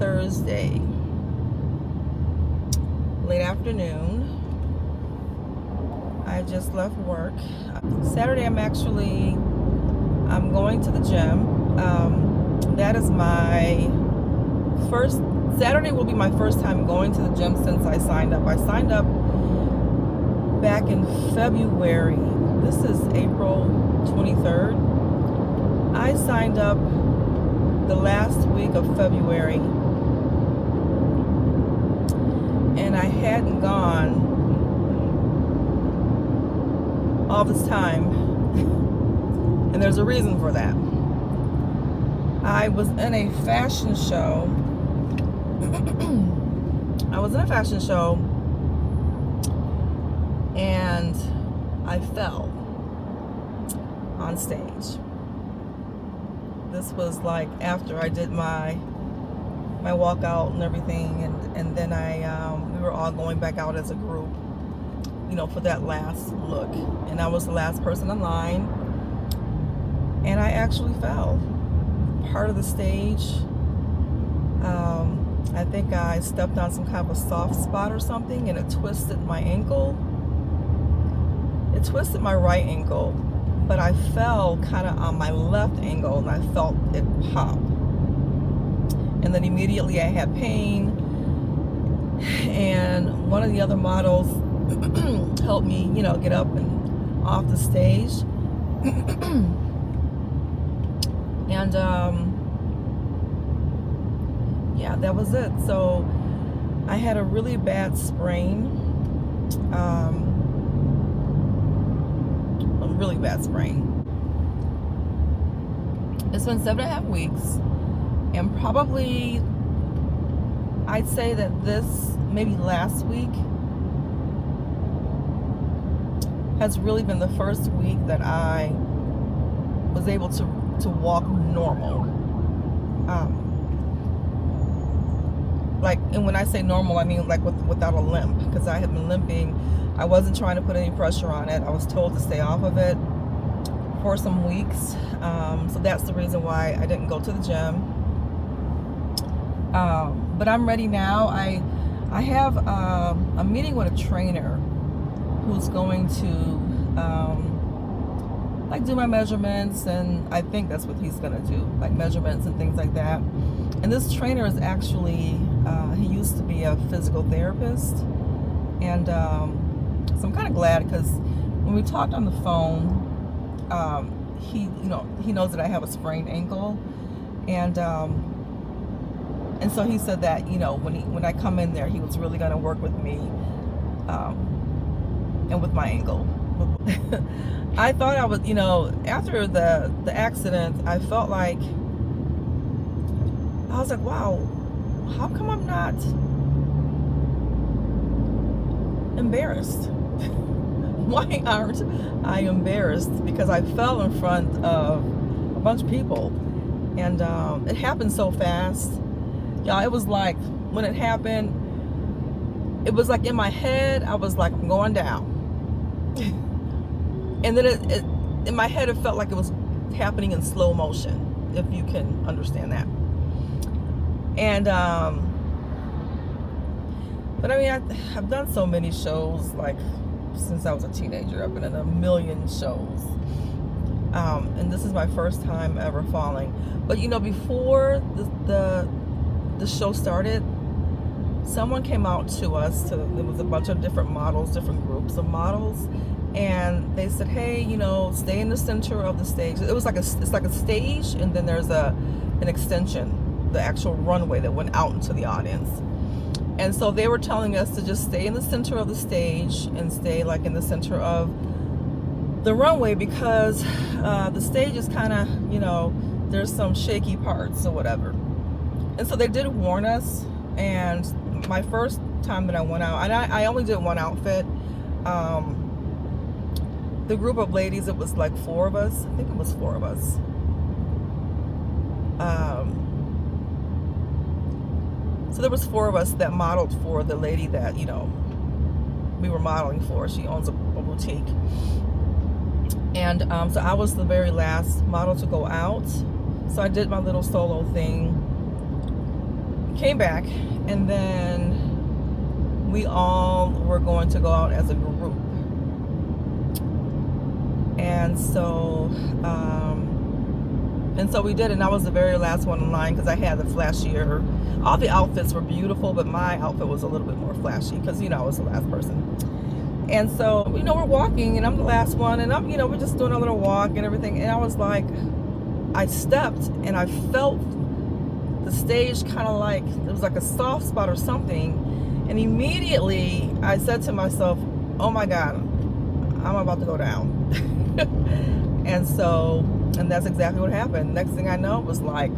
Thursday, late afternoon. I just left work. Saturday, I'm going to the gym. That is my first, Saturday will be my first time going to the gym since I signed up. I signed up back in February. This is April 23rd. I signed up the last week of February, and I hadn't gone all this time, and there's a reason for that. I was in a fashion show. And I fell on stage. This was like after I did my walkout and everything, and then we were all going back out as a group, for that last look, and I was the last person in line, and I actually fell. Part of the stage, I think I stepped on some kind of a soft spot or something, and it twisted my ankle. It twisted my right ankle, but I fell kind of on my left ankle, and I felt it pop. And then immediately I had pain, and one of the other models helped me, get up and off the stage. And yeah, that was it. So I had a really bad sprain, a really bad sprain. It's been 7.5 weeks, and probably I'd say that this, maybe last week, has really been the first week that I was able to walk normal. And when I say normal, I mean like without a limp, because I had been limping. I wasn't trying to put any pressure on it. I was told to stay off of it for some weeks. So that's the reason why I didn't go to the gym. But I'm ready now. I have a meeting with a trainer who's going to do my measurements, and I think that's what he's gonna do, like measurements and things like that. And this trainer is actually, he used to be a physical therapist, and so I'm kind of glad, because when we talked on the phone, he knows that I have a sprained ankle, and so he said that when I come in there, he was really gonna work with me and with my ankle. I thought I was, after the accident, I felt like, I was like, wow, how come I'm not embarrassed? Why aren't I embarrassed? Because I fell in front of a bunch of people, and it happened so fast. Y'all, it was like, when it happened, it was like in my head, I was like, I'm going down. And then it in my head, it felt like it was happening in slow motion, if you can understand that. And but I mean, I've done so many shows, like since I was a teenager. I've been in a million shows, and this is my first time ever falling. But before the show started, someone came out to us. There was a bunch of different models, different groups of models, and they said, hey, stay in the center of the stage. It's like a stage, and then there's an extension, the actual runway that went out into the audience. And so they were telling us to just stay in the center of the stage and stay like in the center of the runway, because the stage is kind of, there's some shaky parts or whatever. And so they did warn us. And my first time that I went out, and I only did one outfit. The group of ladies, it was like 4 of us. I think it was 4 of us. So there was 4 of us that modeled for the lady that, we were modeling for. She owns a boutique. And so I was the very last model to go out. So I did my little solo thing. came back, and then we all were going to go out as a group. And so we did, and I was the very last one in line because I had the flashier. All the outfits were beautiful, but my outfit was a little bit more flashy because, you know, I was the last person. And so, you know, we're walking, and I'm the last one, and I'm, you know, we're just doing a little walk and everything. And I was like, I stepped, and I felt the stage kind of like, it was like a soft spot or something. And immediately I said to myself, oh my God, I'm about to go down. And so, and that's exactly what happened. Next thing I know, it was like,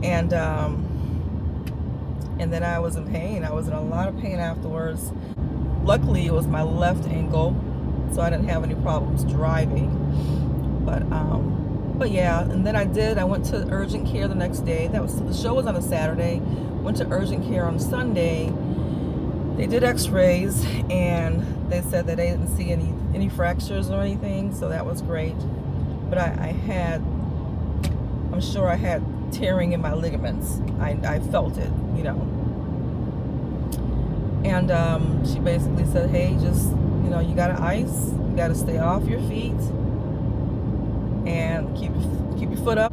and then I was in pain. I was in a lot of pain afterwards. Luckily, it was my left ankle, so I didn't have any problems driving. But yeah, and then I went to urgent care the next day. The show was on a Saturday. Went to urgent care on Sunday. They did x-rays, and they said that they didn't see any fractures or anything, so that was great. But I'm sure I had tearing in my ligaments. I felt it, you know. And she basically said, hey, just, you know, you gotta ice, you gotta stay off your feet, and keep your foot up.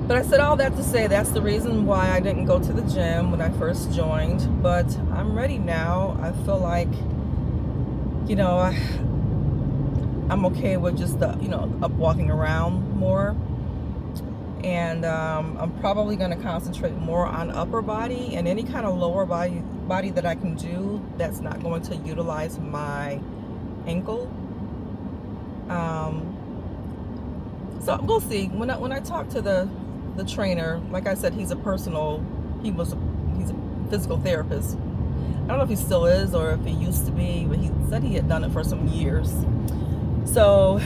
But I said all that to say that's the reason why I didn't go to the gym when I first joined. But I'm ready now. I feel like, you know, I'm okay with just the, you know, up walking around more. And I'm probably going to concentrate more on upper body, and any kind of lower body that I can do that's not going to utilize my ankle. So we'll see. When I talk to the trainer, like I said, he's a physical therapist. I don't know if he still is or if he used to be, but he said he had done it for some years. So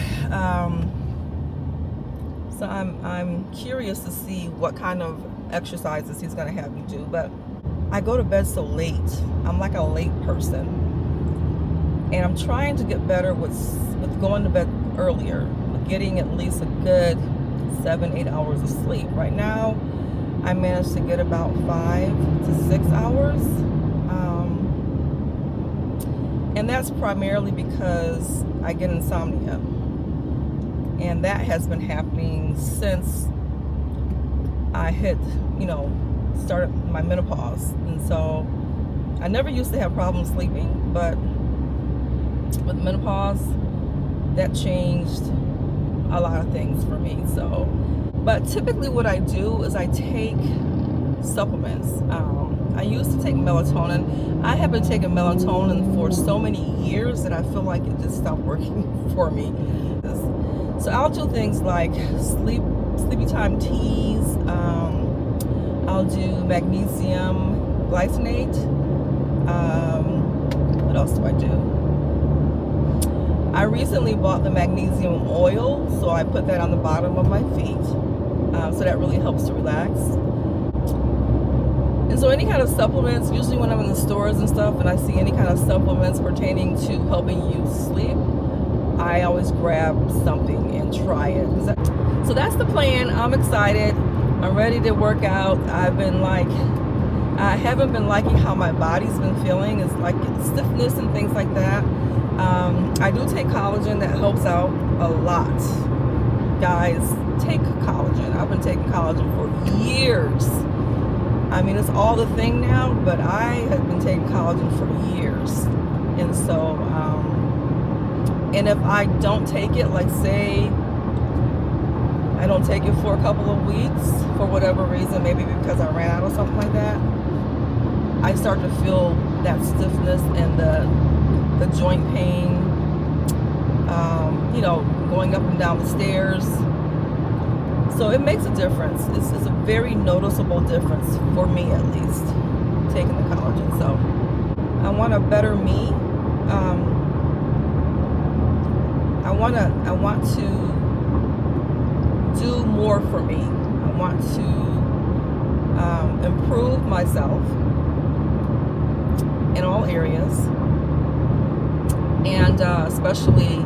I'm curious to see what kind of exercises he's going to have me do. But I go to bed so late. I'm like a late person, and I'm trying to get better with going to bed earlier, getting at least a good 7-8 hours of sleep. Right now, I managed to get about 5 to 6 hours, and that's primarily because I get insomnia, and that has been happening since I started my menopause. And so I never used to have problems sleeping, but with menopause, that changed a lot of things for me. So, but typically what I do is I take supplements. I used to take melatonin. I have been taking melatonin for so many years that I feel like it just stopped working for me. So I'll do things like sleepy time teas. I'll do magnesium glycinate. What else do I do? I recently bought the magnesium oil, so I put that on the bottom of my feet. So that really helps to relax. And so any kind of supplements, usually when I'm in the stores and stuff and I see any kind of supplements pertaining to helping you sleep, I always grab something and try it. So that's the plan. I'm excited. I'm ready to work out. I haven't been liking how my body's been feeling. It's like stiffness and things like that. I do take collagen. That helps out a lot. Guys, take collagen. I've been taking collagen for years. I mean, it's all the thing now, but I have been taking collagen for years. And so, and if I don't take it, like say, I don't take it for a couple of weeks, for whatever reason, maybe because I ran out or something like that, I start to feel that stiffness and the joint pain, going up and down the stairs. So it makes a difference. It's a very noticeable difference for me, at least, taking the collagen. So I want a better me. I want to do more for me. I want to improve myself in all areas, and especially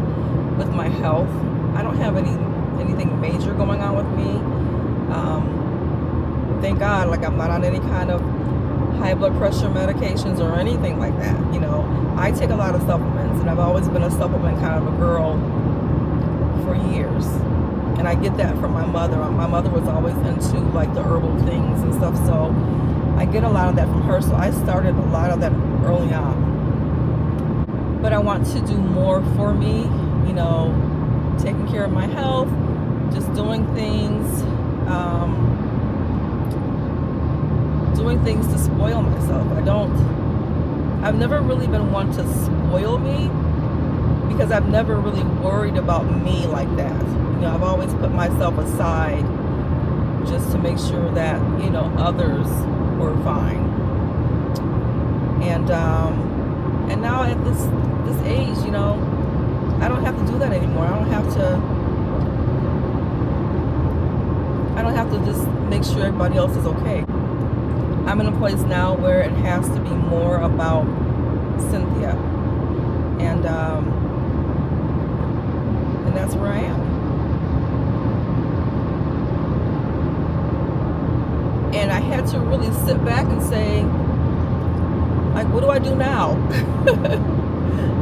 with my health. I don't have anything major going on with me. thank God, like, I'm not on any kind of high blood pressure medications or anything like that. You know, I take a lot of supplements, and I've always been a supplement kind of a girl for years. And I get that from my mother. My mother was always into like the herbal things and stuff, so I get a lot of that from her. So I started a lot of that early on. But I want to do more for me, you know, taking care of my health, just doing things to spoil myself. I've never really been one to spoil me, because I've never really worried about me like that. You know, I've always put myself aside just to make sure that, you know, others were fine. And now at this age, you know, I don't have to do that anymore. I don't have to just make sure everybody else is okay. I'm in a place now where it has to be more about Cynthia, and that's where I am. And I had to really sit back and say, like, what do I do now?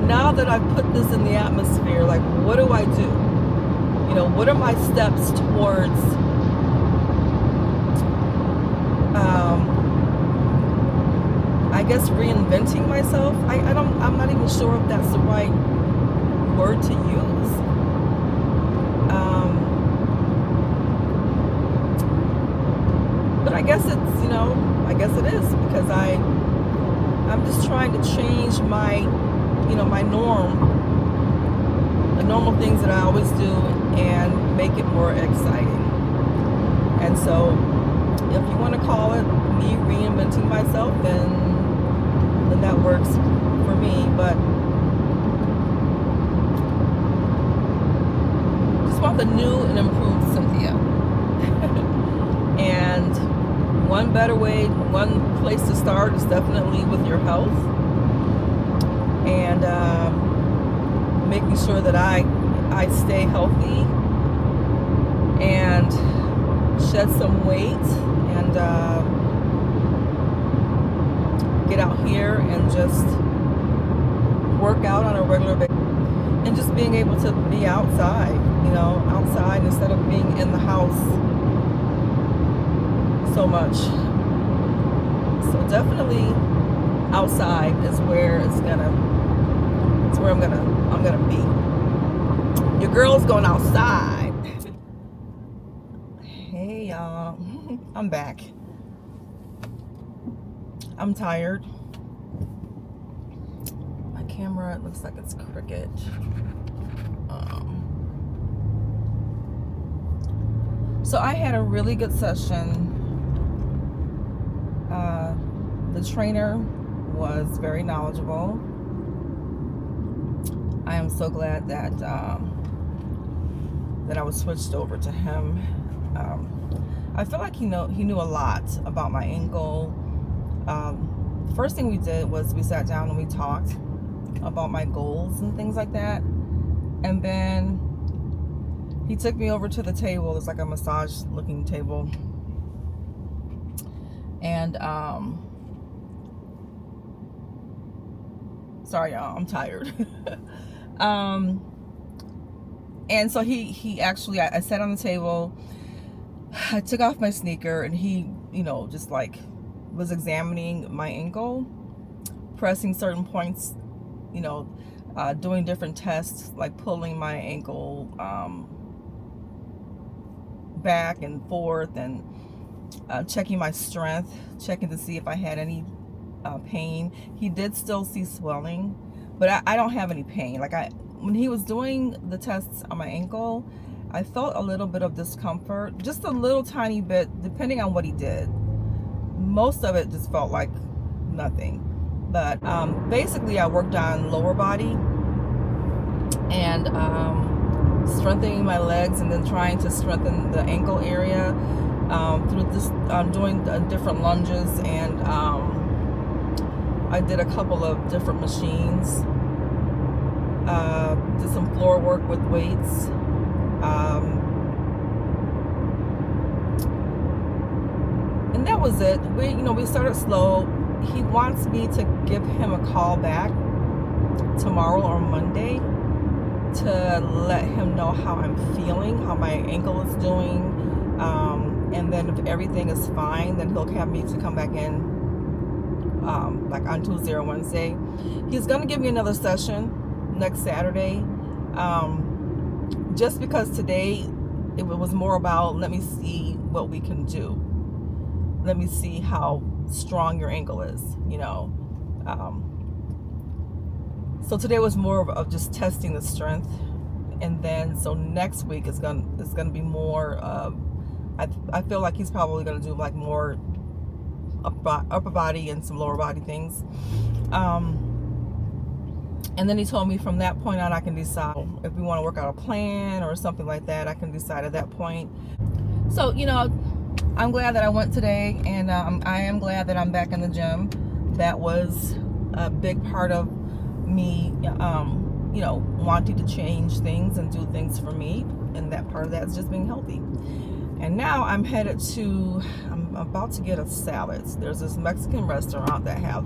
Now that I've put this in the atmosphere, like, what do I do? You know, what are my steps towards I guess reinventing myself? I'm not even sure if that's the right word to use. But I guess it's, you know, I guess it is, because I'm just trying to change my, you know, my norm, the normal things that I always do, and make it more exciting. And so if you want to call it me reinventing myself, then that works for me. But just want the new and improved Cynthia. And one place to start is definitely with your health, and making sure that I stay healthy and shed some weight, and get out here and just work out on a regular basis, and just being able to be outside, you know, outside instead of being in the house so much. So definitely outside is where I'm gonna be. Your girl's going outside. Hey y'all, I'm back. I'm tired. My camera, it looks like it's crooked. So I had a really good session. The trainer was very knowledgeable. I am so glad that I was switched over to him. I feel like he knew a lot about my ankle. The first thing we did was we sat down and we talked about my goals and things like that. And then he took me over to the table. It's like a massage looking table. And sorry y'all, I'm tired. And so he actually, I sat on the table, I took off my sneaker, and he, you know, just like was examining my ankle, pressing certain points, you know, doing different tests, like pulling my ankle back and forth, and checking my strength, checking to see if I had any pain. He did still see swelling, but I don't have any pain. Like when he was doing the tests on my ankle, I felt a little bit of discomfort, just a little tiny bit, depending on what he did. Most of it just felt like nothing. But basically I worked on lower body and strengthening my legs, and then trying to strengthen the ankle area through this, doing different lunges, and I did a couple of different machines, did some floor work with weights, And that was it. We started slow. He wants me to give him a call back tomorrow or Monday to let him know how I'm feeling, how my ankle is doing, and then if everything is fine, then he'll have me to come back in like on Tuesday or Wednesday. He's gonna give me another session next Saturday, just because today it was more about, let me see what we can do. Let me see how strong your ankle is, so today was more of just testing the strength, and then so next week it's gonna be more. I feel like he's probably gonna do like more upper body and some lower body things. And then he told me from that point on I can decide if we want to work out a plan or something like that. I can decide at that point. So I'm glad that I went today, and I am glad that I'm back in the gym. That was a big part of me, wanting to change things and do things for me, and that part of that is just being healthy. And now I'm about to get a salad. There's this Mexican restaurant that have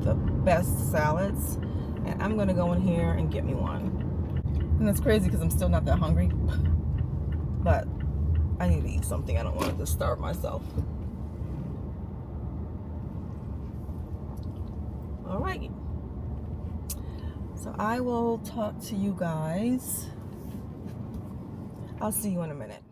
the best salads, and I'm gonna go in here and get me one. And it's crazy because I'm still not that hungry, but I need to eat something. I don't want to just starve myself. All right. So I will talk to you guys. I'll see you in a minute.